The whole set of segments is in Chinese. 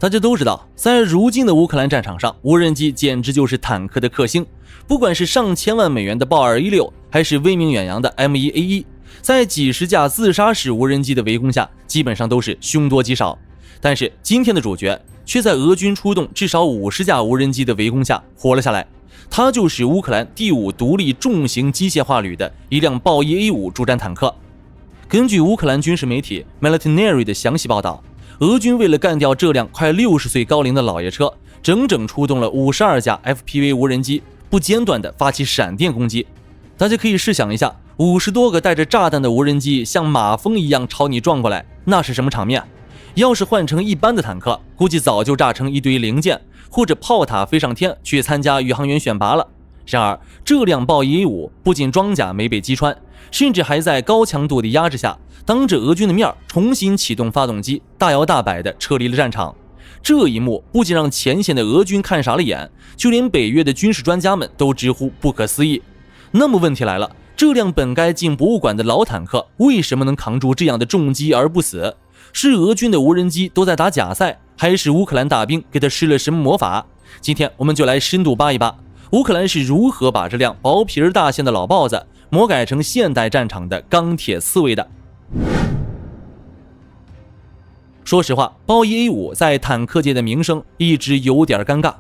大家都知道，在如今的烏克蘭戰場上，無人機簡直就是坦克的克星。不管是上千萬美元的豹216，還是威名遠揚的 M1A1，在幾十架自殺式無人機的圍攻下，基本上都是凶多吉少。但是今天的主角卻在俄軍出動至少50架無人機的圍攻下活了下來。它就是烏克蘭第5獨立重型機械化旅的一輛豹1A5主戰坦克。根據烏克蘭軍事媒體 Military 的詳細報道，俄軍為了幹掉這輛快60歲高齡的老爺車，整整出動了52架 FPV 無人機，不間斷地發起閃電攻擊。大家可以試想一下，50多個帶着炸彈的無人機像馬蜂一樣朝你撞過來，那是什麼場面？要是換成一般的坦克，估計早就炸成一堆零件，或者炮塔飛上天去參加宇航員選拔了。然而這輛豹1A5不僅裝甲沒被擊穿，甚至還在高強度的壓制下，當着俄軍的面重新啟動發動機，大搖大擺地撤離了戰場。這一幕不僅讓前線的俄軍看傻了眼，就連北約的軍事專家們都直呼不可思議。那麼問題來了，這輛本該進博物館的老坦克為什么能扛住這樣的重擊而不死？是俄軍的無人機都在打假賽，還是烏克蘭大兵給他施了什麼魔法？今天我们就來深度扒一扒烏克蘭是如何把這輛薄皮兒大憲的老豹子魔改成現代戰場的鋼鐵刺蝟的。說實話，豹1A5在坦克界的名聲一直有點尷尬。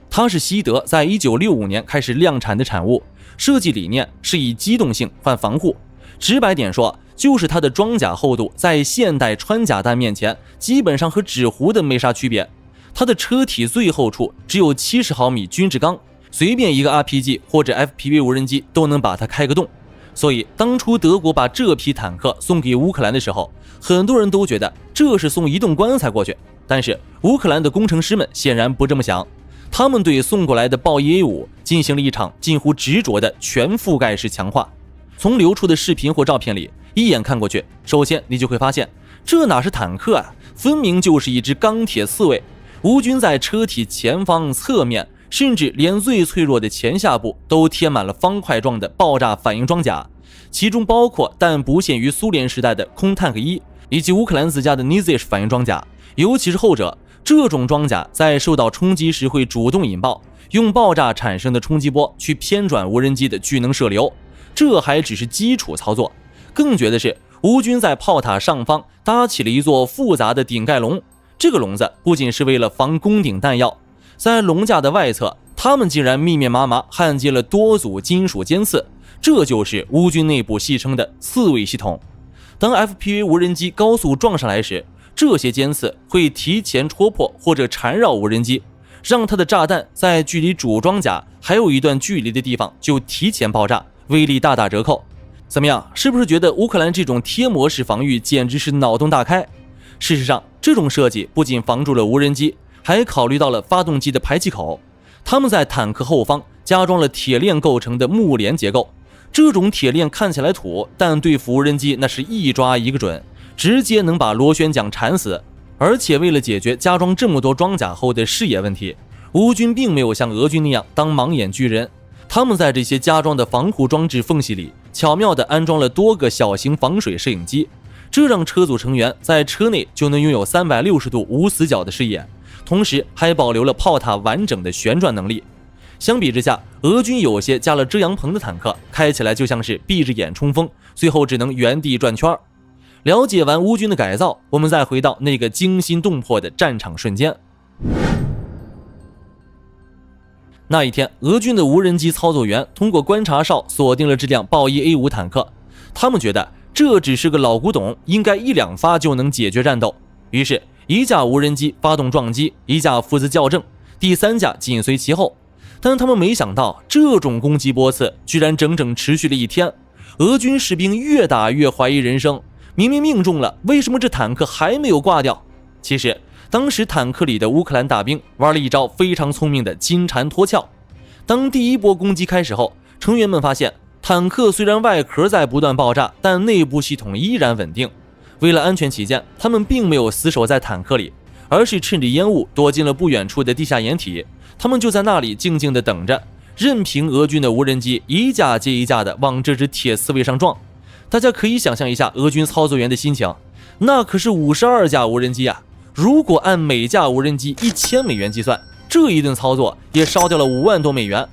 它是西德在1965年開始量產的產物，設計理念是以機動性換防護。直白點說，就是它的裝甲厚度在現代穿甲彈面前基本上和紙糊的沒啥區別。它的車體最後處只有70毫米均質鋼，隨便一個 RPG 或者 FPV 無人機都能把它開個洞。所以當初德國把這批坦克送給烏克蘭的時候，很多人都覺得這是送移動棺材過去。但是烏克蘭的工程師們顯然不這麼想，他們對送過來的豹1A5進行了一場近乎執着的全覆蓋式強化。從流出的視頻或照片裡一眼看過去，首先你就會發現，這哪是坦克啊，分明就是一隻鋼鐵刺蝟。烏軍在車體前方、側面，甚至連最脆弱的前下部都貼滿了方塊狀的爆炸反應裝甲，其中包括但不限於蘇聯時代的空坦克1以及烏克蘭自家的 Nizish 反應裝甲。尤其是後者，這種裝甲在受到衝擊時會主動引爆，用爆炸產生的衝擊波去偏轉無人機的聚能射流。這還只是基礎操作，更絕的是烏軍在炮塔上方搭起了一座複雜的頂蓋籠。這個籠子不僅是為了防攻頂彈藥，在籠架的外側，他們竟然密密麻麻焊接了多組金屬尖刺，這就是烏軍內部戲稱的刺蝟系統。當 FPV 無人機高速撞上來時，這些尖刺會提前戳破或者纏繞無人機，讓它的炸彈在距離主裝甲還有一段距離的地方就提前爆炸，威力大打折扣。怎麼樣，是不是覺得烏克蘭這種貼膜式防禦簡直是腦洞大開？事實上，這種設計不僅防住了無人機，還考慮到了發動機的排氣口。他們在坦克後方加裝了鐵鏈構成的木簾結構，這種鐵鏈看起來土，但對付無人機那是一抓一個準，直接能把螺旋槳纏死。而且為了解決加裝這麼多裝甲後的視野問題，烏軍並沒有像俄軍那樣當盲眼巨人，他們在這些加裝的防護裝置縫隙裡巧妙地安裝了多個小型防水攝影機，這讓車組成員在車內就能擁有360度無死角的視野，同時還保留了炮塔完整的旋轉能力。相比之下，俄軍有些加了遮陽棚的坦克開起來就像是閉着眼衝鋒，最後只能原地轉圈。了解完烏軍的改造，我們再回到那個驚心動魄的戰場瞬間。那一天，俄軍的無人機操作員通過觀察哨鎖定了這輛豹1A5坦克，他們覺得這只是個老古董，應該1、2發就能解決戰鬥。於是一架無人機發動撞擊，一架負責校正，第3架緊隨其後。但他們沒想到，這種攻擊波次居然整整持續了1天。俄軍士兵越打越懷疑人生，明明命中了，為什麼這坦克還沒有掛掉？其實當時坦克裡的烏克蘭大兵玩了一招非常聰明的金蟬脫殼。當第一波攻擊開始後，成員們發現坦克雖然外殼在不斷爆炸，但內部系統依然穩定。為了安全起見，他們並沒有死守在坦克裡，而是趁着煙霧躲進了不遠處的地下掩體。他們就在那裡靜靜地等着，任憑俄軍的無人機一架接一架地往這只鐵刺蝟上撞。大家可以想象一下俄軍操作員的心情，那可是52架無人機啊！如果按每架無人機$1000計算，這一頓操作也燒掉了5萬多美元。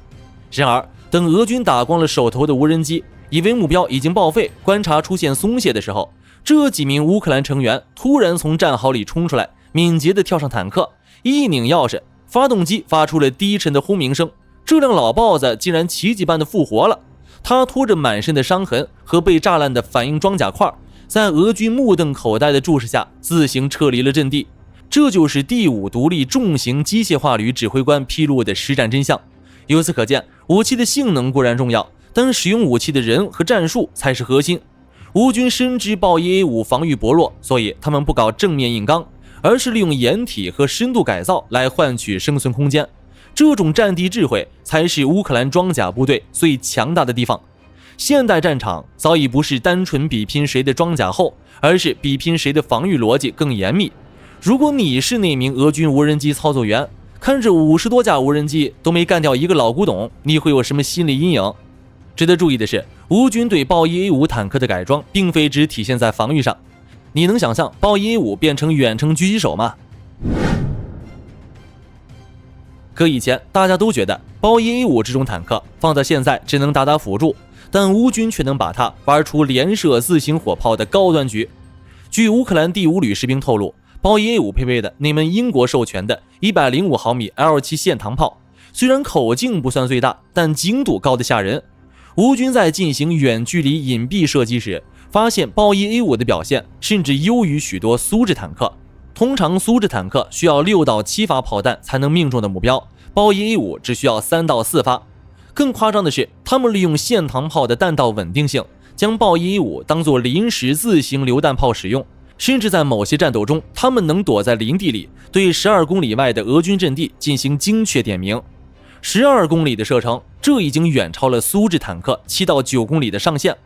然而，等俄軍打光了手頭的無人機，以為目標已經報廢，觀察出現鬆懈的時候，這幾名烏克蘭成員突然從戰壕裡衝出來，敏捷地跳上坦克，一擰鑰匙，發動機發出了低沉的轟鳴聲，這輛老豹子竟然奇蹟般的復活了。他拖着滿身的傷痕和被炸爛的反應裝甲塊，在俄軍目瞪口呆的注視下自行撤離了陣地。這就是第5獨立重型機械化旅指揮官披露的實戰真相。由此可見，武器的性能固然重要，但使用武器的人和戰術才是核心。烏軍深知豹一 A5 防禦薄弱，所以他們不搞正面硬剛，而是利用掩體和深度改造来換取生存空間。這種戰地智慧才是烏克蘭裝甲部隊最強大的地方。現代戰場早已不是單純比拼誰的裝甲厚，而是比拼誰的防禦邏輯更嚴密。如果你是那名俄軍無人機操作員，看着50多架无人機都沒幹掉一個老古董，你會有什麼心理陰影？值得注意的是，烏軍對豹一 A5 坦克的改裝並非只體現在防禦上。你能想象豹一 A5 變成遠程狙擊手嗎？可以前大家都覺得豹一 A5 這種坦克放在現在只能打打輔助，但烏軍卻能把它玩出連射自行火炮的高端局。據烏克蘭第5旅士兵透露，豹一 A5 配備的那门英國授權的105毫米 L7 线膛炮，虽然口径不算最大，但精度高得嚇人。烏軍在進行遠距離隱蔽射擊時，發現豹一 A5 的表現甚至優於許多蘇制坦克。通常蘇制坦克需要6到7發炮彈才能命中的目標，豹一 A5 只需要3到4發。更誇張的是，他们利用线膛炮的彈道穩定性，將豹一 A5 當作臨時自行榴彈炮使用。甚至在某些戰鬥中，他們能躲在林地裡，對12公里外的俄軍陣地進行精確點名。12公里的射程，這已經遠超了蘇制坦克7到9公里的上限。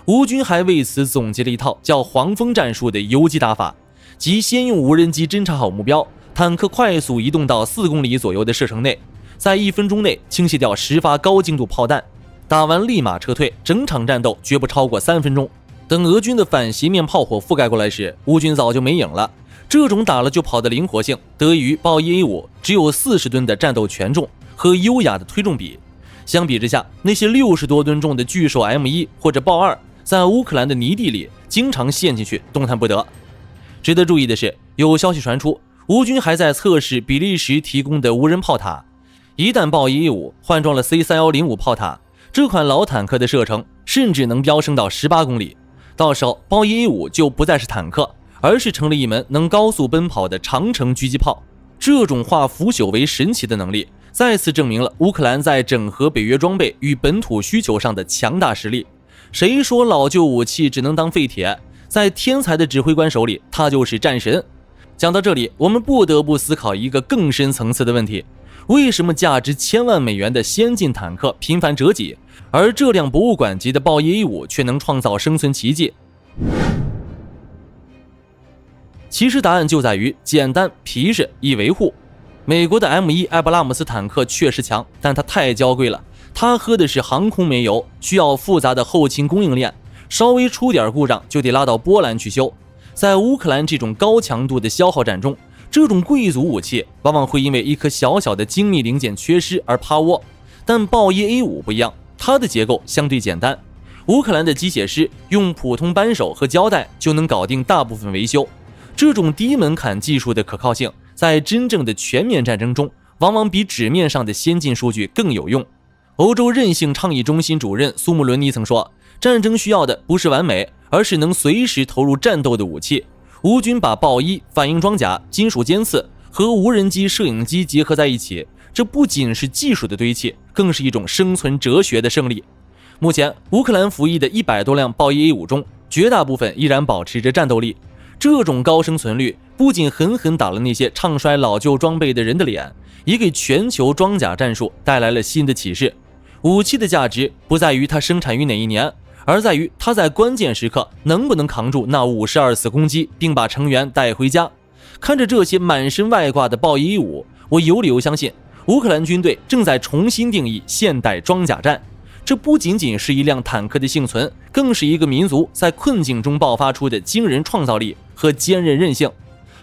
烏軍還為此總結了一套叫黃蜂戰術的游擊打法，即先用無人機偵察好目標，坦克快速移動到4公里左右的射程內，在1分鐘內傾瀉掉10發高精度炮彈，打完立馬撤退，整場戰鬥絕不超過3分鐘。等俄軍的反斜面炮火覆蓋過來時，烏軍早就沒影了。這種打了就跑的靈活性，得益於豹一 A5 只有40噸的戰鬥權重和優雅的推重比。相比之下，那些60多噸重的巨獸 M1 或者豹2，在烏克蘭的泥地裡經常陷進去，動彈不得。值得注意的是，有消息傳出，烏軍還在測試比利時提供的無人炮塔。一旦豹一 A5 換裝了 C3105 炮塔，這款老坦克的射程甚至能飆升到18公里。到時候，豹一 A5 就不再是坦克，而是成了一門能高速奔跑的長程狙擊炮。這種化腐朽為神奇的能力，再次證明了烏克蘭在整合北約裝備與本土需求上的強大實力。誰說老舊武器只能當廢鐵？在天才的指揮官手裡，他就是戰神。講到這裡，我們不得不思考一個更深層次的問題：為什麼價值1000萬美元的先進坦克頻繁折戟，而這輛博物館級的豹一 A5 卻能創造生存奇蹟？其實答案就在於簡單、皮實、易維護。美國的 M1 艾布拉姆斯坦克確實強，但它太嬌貴了，它喝的是航空煤油，需要複雜的後勤供應鏈，稍微出點故障就得拉到波蘭去修。在烏克蘭這種高強度的消耗戰中，這種貴族武器往往會因為一顆小小的精密零件缺失而趴窩。但豹一 A5 不一樣，它的結構相对簡單，烏克蘭的機械師用普通扳手和膠帶就能搞定大部分維修。這種低門檻技術的可靠性，在真正的全面戰爭中，往往比紙面上的先進數據更有用。歐洲韌性倡議中心主任蘇穆倫尼曾說，戰爭需要的不是完美，而是能隨時投入戰鬥的武器。烏軍把豹一、反應裝甲、金屬尖刺和無人機、攝影機結合在一起，這不僅是技術的堆砌，更是一種生存哲學的勝利。目前，烏克蘭服役的100多輛豹一 A5 中，絕大部分依然保持着戰鬥力。這種高生存率不僅狠狠打了那些唱衰老舊裝備的人的臉，也給全球裝甲戰術帶來了新的啟示。武器的價值不在於它生產於哪一年，而在於它在關鍵時刻能不能扛住那52次攻擊，並把成員帶回家。看着這些滿身外掛的豹一 A5，我有理由相信，烏克蘭軍隊正在重新定義現代裝甲戰。這不僅僅是一輛坦克的幸存，更是一個民族在困境中爆發出的驚人創造力和堅韌韌性。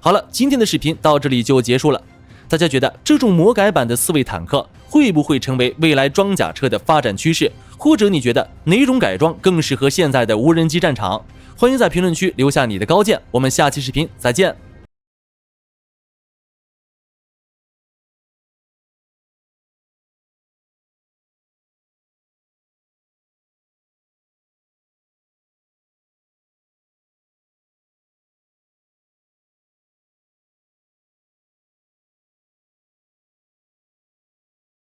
好了，今天的視頻到這裡就結束了。大家覺得這種魔改版的4位坦克會不會成為未來裝甲車的發展趨勢？或者你覺得哪種改裝更適合現在的無人機戰場？歡迎在評論區留下你的高見，我們下期視頻再見。